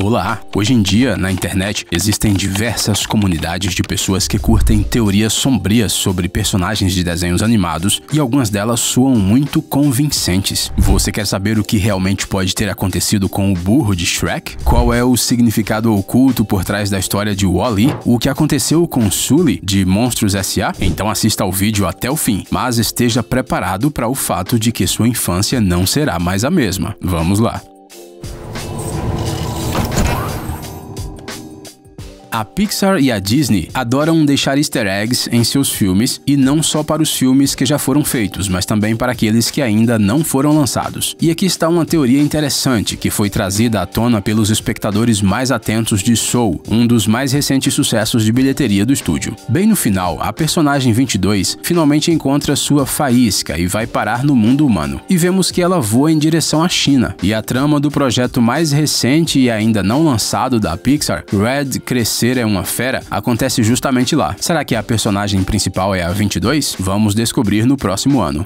Olá! Hoje em dia, na internet, existem diversas comunidades de pessoas que curtem teorias sombrias sobre personagens de desenhos animados e algumas delas soam muito convincentes. Você quer saber o que realmente pode ter acontecido com o burro de Shrek? Qual é o significado oculto por trás da história de Wall-E? O que aconteceu com Sully de Monstros S.A.? Então assista ao vídeo até o fim, mas esteja preparado para o fato de que sua infância não será mais a mesma. Vamos lá! A Pixar e a Disney adoram deixar easter eggs em seus filmes, e não só para os filmes que já foram feitos, mas também para aqueles que ainda não foram lançados. E aqui está uma teoria interessante que foi trazida à tona pelos espectadores mais atentos de Soul, um dos mais recentes sucessos de bilheteria do estúdio. Bem no final, a personagem 22 finalmente encontra sua faísca e vai parar no mundo humano. E vemos que ela voa em direção à China. E a trama do projeto mais recente e ainda não lançado da Pixar, Red Crescer é uma Fera, acontece justamente lá. Será que a personagem principal é a 22? Vamos descobrir no próximo ano.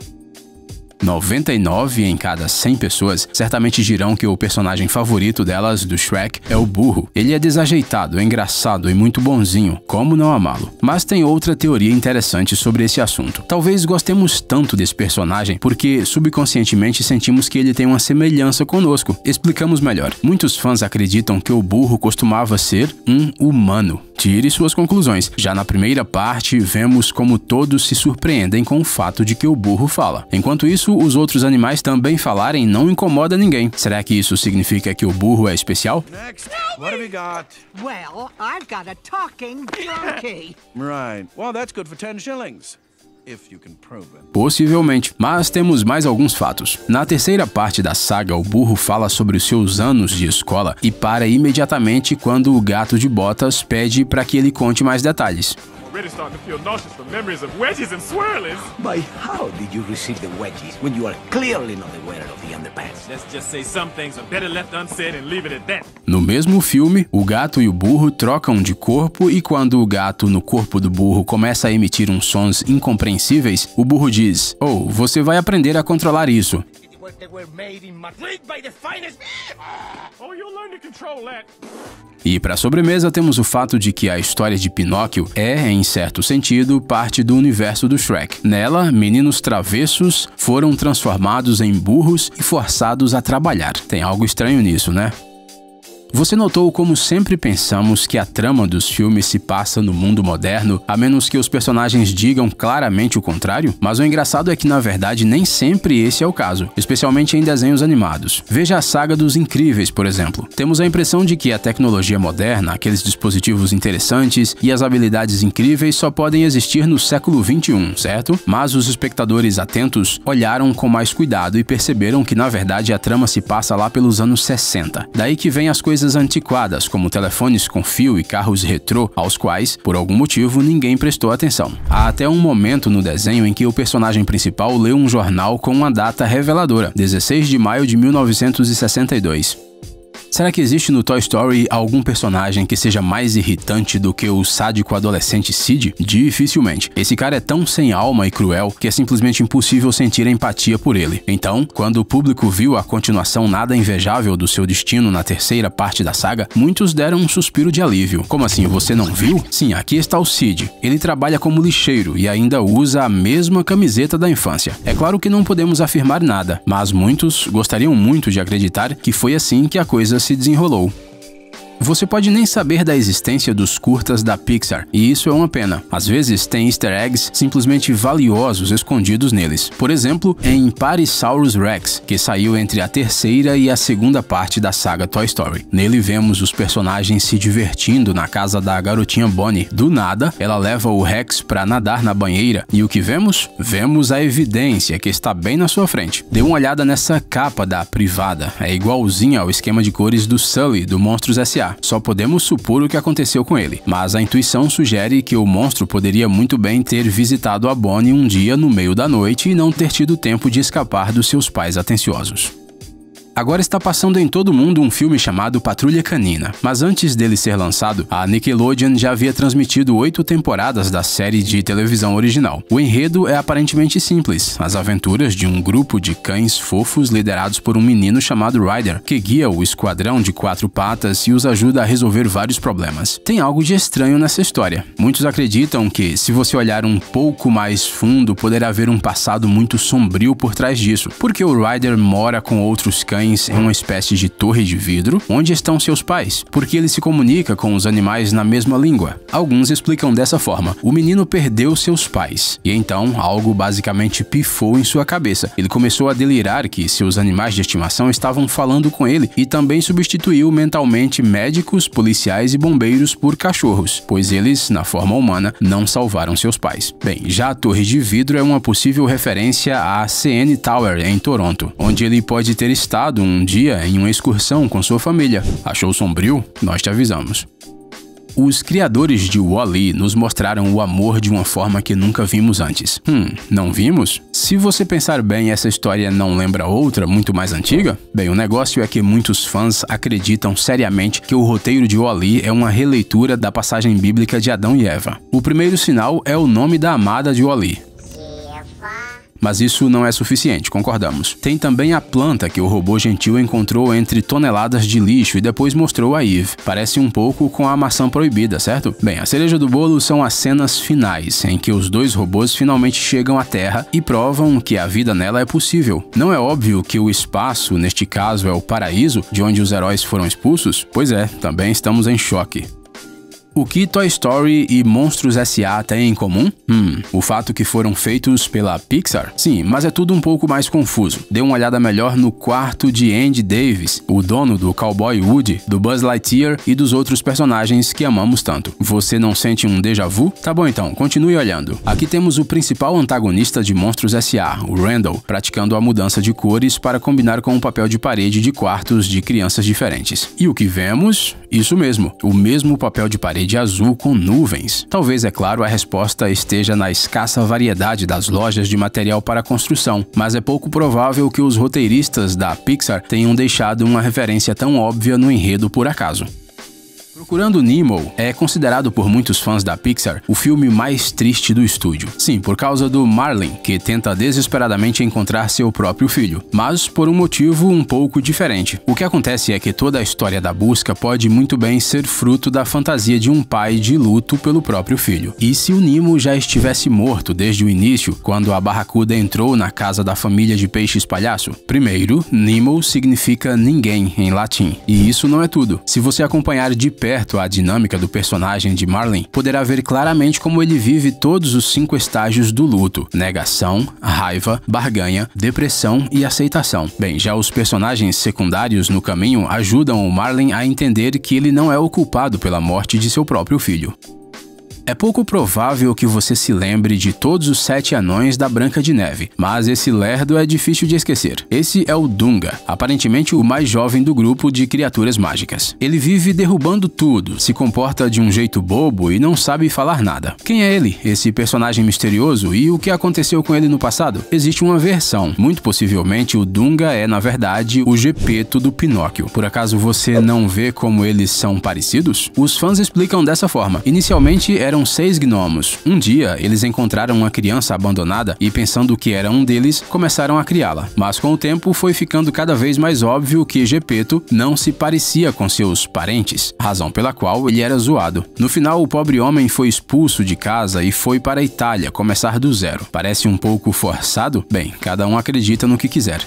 99 em cada 100 pessoas certamente dirão que o personagem favorito delas, do Shrek, é o burro. Ele é desajeitado, engraçado e muito bonzinho, como não amá-lo? Mas tem outra teoria interessante sobre esse assunto. Talvez gostemos tanto desse personagem porque subconscientemente sentimos que ele tem uma semelhança conosco. Explicamos melhor. Muitos fãs acreditam que o burro costumava ser um humano. Tire suas conclusões. Já na primeira parte, vemos como todos se surpreendem com o fato de que o burro fala. Enquanto isso, os outros animais também falarem não incomoda ninguém. Será que isso significa que o burro é especial? Next, what have we got? Well, I've got a talking donkey. Right. Well, that's good for 10 shillings. If you can prove it. Possivelmente, mas temos mais alguns fatos. Na terceira parte da saga, o burro fala sobre os seus anos de escola e para imediatamente quando o gato de botas pede para que ele conte mais detalhes. Already starting to feel nauseous from memories of wedgies and swirlies. But how did you receive the wedgies when you are clearly not the wearer of the underpants? Let's just say some things are better left unsaid and leave it at that. No mesmo filme, o gato e o burro trocam de corpo e quando o gato no corpo do burro começa a emitir uns sons incompreensíveis, o burro diz: "Oh, você vai aprender a controlar isso." Oh, you'll learn to control that. E para sobremesa temos o fato de que a história de Pinóquio é, em certo sentido, parte do universo do Shrek. Nela, meninos travessos foram transformados em burros e forçados a trabalhar. Tem algo estranho nisso, né? Você notou como sempre pensamos que a trama dos filmes se passa no mundo moderno, a menos que os personagens digam claramente o contrário? Mas o engraçado é que, na verdade, nem sempre esse é o caso, especialmente em desenhos animados. Veja a saga dos Incríveis, por exemplo. Temos a impressão de que a tecnologia moderna, aqueles dispositivos interessantes e as habilidades incríveis só podem existir no século XXI, certo? Mas os espectadores atentos olharam com mais cuidado e perceberam que, na verdade, a trama se passa lá pelos anos 60. Daí que vem as coisas antiquadas, como telefones com fio e carros retrô, aos quais, por algum motivo, ninguém prestou atenção. Há até um momento no desenho em que o personagem principal lê um jornal com uma data reveladora, 16 de maio de 1962. Será que existe no Toy Story algum personagem que seja mais irritante do que o sádico adolescente Sid? Dificilmente. Esse cara é tão sem alma e cruel que é simplesmente impossível sentir empatia por ele. Então, quando o público viu a continuação nada invejável do seu destino na terceira parte da saga, muitos deram um suspiro de alívio. Como assim, você não viu? Sim, aqui está o Sid. Ele trabalha como lixeiro e ainda usa a mesma camiseta da infância. É claro que não podemos afirmar nada, mas muitos gostariam muito de acreditar que foi assim que a coisa se desenrolou. Você pode nem saber da existência dos curtas da Pixar, e isso é uma pena. Às vezes tem easter eggs simplesmente valiosos escondidos neles. Por exemplo, em Parisaurus Rex, que saiu entre a terceira e a segunda parte da saga Toy Story. Nele vemos os personagens se divertindo na casa da garotinha Bonnie. Do nada, ela leva o Rex para nadar na banheira, e o que vemos? Vemos a evidência que está bem na sua frente. Dê uma olhada nessa capa da privada, é igualzinha ao esquema de cores do Sully, do Monstros S.A. Só podemos supor o que aconteceu com ele, mas a intuição sugere que o monstro poderia muito bem ter visitado a Bonnie um dia no meio da noite e não ter tido tempo de escapar dos seus pais atenciosos. Agora está passando em todo mundo um filme chamado Patrulha Canina, mas antes dele ser lançado, a Nickelodeon já havia transmitido 8 temporadas da série de televisão original. O enredo é aparentemente simples, as aventuras de um grupo de cães fofos liderados por um menino chamado Ryder, que guia o esquadrão de 4 patas e os ajuda a resolver vários problemas. Tem algo de estranho nessa história. Muitos acreditam que, se você olhar um pouco mais fundo, poderá haver um passado muito sombrio por trás disso, porque o Ryder mora com outros cães em uma espécie de torre de vidro, onde estão seus pais, porque ele se comunica com os animais na mesma língua. Alguns explicam dessa forma: o menino perdeu seus pais, e então algo basicamente pifou em sua cabeça. Ele começou a delirar que seus animais de estimação estavam falando com ele e também substituiu mentalmente médicos, policiais e bombeiros por cachorros, pois eles, na forma humana, não salvaram seus pais. Bem, já a torre de vidro é uma possível referência à CN Tower em Toronto, onde ele pode ter estado um dia em uma excursão com sua família. Achou sombrio? Nós te avisamos. Os criadores de WALL-E nos mostraram o amor de uma forma que nunca vimos antes. Não vimos? Se você pensar bem, essa história não lembra outra, muito mais antiga? Bem, o negócio é que muitos fãs acreditam seriamente que o roteiro de WALL-E é uma releitura da passagem bíblica de Adão e Eva. O primeiro sinal é o nome da amada de WALL-E. Mas isso não é suficiente, concordamos. Tem também a planta que o robô gentil encontrou entre toneladas de lixo e depois mostrou a Eve. Parece um pouco com a maçã proibida, certo? Bem, a cereja do bolo são as cenas finais, em que os dois robôs finalmente chegam à Terra e provam que a vida nela é possível. Não é óbvio que o espaço, neste caso, é o paraíso, de onde os heróis foram expulsos? Pois é, também estamos em choque. O que Toy Story e Monstros S.A. têm em comum? O fato que foram feitos pela Pixar? Sim, mas é tudo um pouco mais confuso. Dê uma olhada melhor no quarto de Andy Davis, o dono do Cowboy Woody, do Buzz Lightyear e dos outros personagens que amamos tanto. Você não sente um déjà vu? Tá bom então, continue olhando. Aqui temos o principal antagonista de Monstros S.A., o Randall, praticando a mudança de cores para combinar com o papel de parede de quartos de crianças diferentes. E o que vemos? Isso mesmo, o mesmo papel de parede azul com nuvens. Talvez, é claro, a resposta esteja na escassa variedade das lojas de material para construção, mas é pouco provável que os roteiristas da Pixar tenham deixado uma referência tão óbvia no enredo por acaso. Procurando Nemo é considerado por muitos fãs da Pixar o filme mais triste do estúdio. Sim, por causa do Marlin, que tenta desesperadamente encontrar seu próprio filho, mas por um motivo um pouco diferente. O que acontece é que toda a história da busca pode muito bem ser fruto da fantasia de um pai de luto pelo próprio filho. E se o Nemo já estivesse morto desde o início, quando a barracuda entrou na casa da família de peixes palhaço? Primeiro, Nemo significa ninguém em latim. E isso não é tudo. Se você acompanhar de perto a dinâmica do personagem de Marlin, poderá ver claramente como ele vive todos os 5 estágios do luto: negação, raiva, barganha, depressão e aceitação. Bem, já os personagens secundários no caminho ajudam o Marlin a entender que ele não é o culpado pela morte de seu próprio filho. É pouco provável que você se lembre de todos os 7 anões da Branca de Neve, mas esse lerdo é difícil de esquecer. Esse é o Dunga, aparentemente o mais jovem do grupo de criaturas mágicas. Ele vive derrubando tudo, se comporta de um jeito bobo e não sabe falar nada. Quem é ele, esse personagem misterioso, e o que aconteceu com ele no passado? Existe uma versão. Muito possivelmente o Dunga é, na verdade, o Gepeto do Pinóquio. Por acaso você não vê como eles são parecidos? Os fãs explicam dessa forma. Inicialmente eram 6 gnomos. Um dia, eles encontraram uma criança abandonada e, pensando que era um deles, começaram a criá-la. Mas com o tempo foi ficando cada vez mais óbvio que Gepeto não se parecia com seus parentes, razão pela qual ele era zoado. No final, o pobre homem foi expulso de casa e foi para a Itália começar do zero. Parece um pouco forçado? Bem, cada um acredita no que quiser.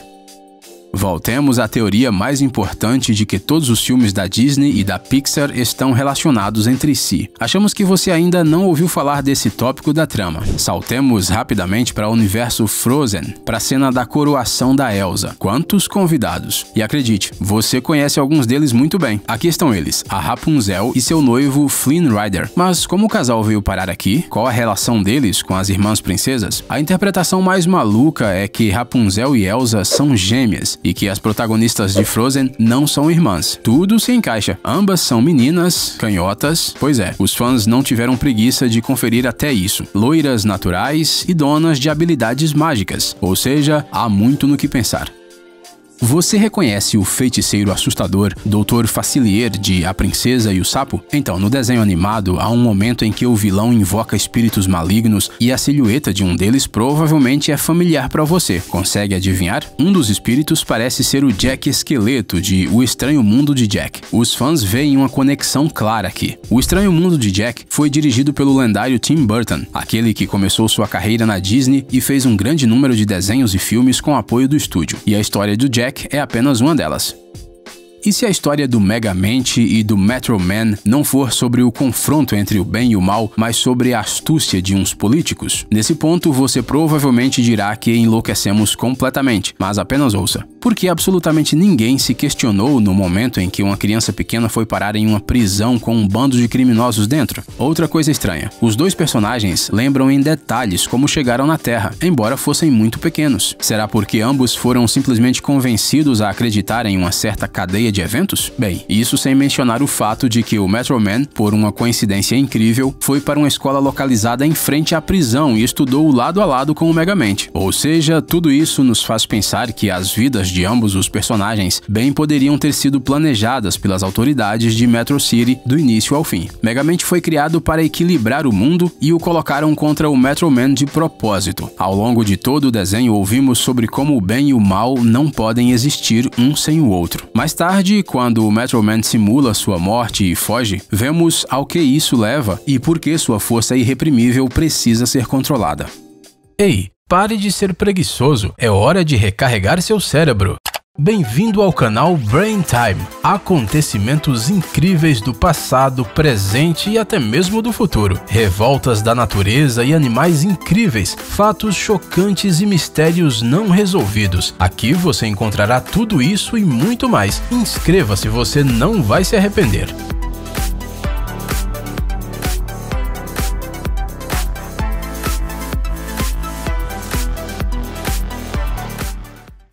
Voltemos à teoria mais importante de que todos os filmes da Disney e da Pixar estão relacionados entre si. Achamos que você ainda não ouviu falar desse tópico da trama. Saltemos rapidamente para o universo Frozen, para a cena da coroação da Elsa. Quantos convidados! E acredite, você conhece alguns deles muito bem. Aqui estão eles, a Rapunzel e seu noivo Flynn Rider. Mas como o casal veio parar aqui? Qual a relação deles com as irmãs princesas? A interpretação mais maluca é que Rapunzel e Elsa são gêmeas, e que as protagonistas de Frozen não são irmãs. Tudo se encaixa. Ambas são meninas, canhotas. Pois é, os fãs não tiveram preguiça de conferir até isso. Loiras naturais e donas de habilidades mágicas. Ou seja, há muito no que pensar. Você reconhece o feiticeiro assustador Dr. Facilier de A Princesa e o Sapo? Então, no desenho animado, há um momento em que o vilão invoca espíritos malignos e a silhueta de um deles provavelmente é familiar para você. Consegue adivinhar? Um dos espíritos parece ser o Jack Esqueleto de O Estranho Mundo de Jack. Os fãs veem uma conexão clara aqui. O Estranho Mundo de Jack foi dirigido pelo lendário Tim Burton, aquele que começou sua carreira na Disney e fez um grande número de desenhos e filmes com apoio do estúdio. E a história do Jack é apenas uma delas. E se a história do Megamente e do Metro Man não for sobre o confronto entre o bem e o mal, mas sobre a astúcia de uns políticos? Nesse ponto, você provavelmente dirá que enlouquecemos completamente, mas apenas ouça. Porque absolutamente ninguém se questionou no momento em que uma criança pequena foi parar em uma prisão com um bando de criminosos dentro. Outra coisa estranha, os dois personagens lembram em detalhes como chegaram na Terra, embora fossem muito pequenos. Será porque ambos foram simplesmente convencidos a acreditar em uma certa cadeia de eventos? Bem, isso sem mencionar o fato de que o Metro Man, por uma coincidência incrível, foi para uma escola localizada em frente à prisão e estudou lado a lado com o Megamente. Ou seja, tudo isso nos faz pensar que as vidas de ambos os personagens bem poderiam ter sido planejadas pelas autoridades de Metro City do início ao fim. Megamente foi criado para equilibrar o mundo e o colocaram contra o Metro Man de propósito. Ao longo de todo o desenho ouvimos sobre como o bem e o mal não podem existir um sem o outro. Mais tarde, quando o Metro Man simula sua morte e foge, vemos ao que isso leva e por que sua força irreprimível precisa ser controlada. Ei, pare de ser preguiçoso, é hora de recarregar seu cérebro. Bem-vindo ao canal Brain Time. Acontecimentos incríveis do passado, presente e até mesmo do futuro. Revoltas da natureza e animais incríveis, fatos chocantes e mistérios não resolvidos. Aqui você encontrará tudo isso e muito mais. Inscreva-se, você não vai se arrepender.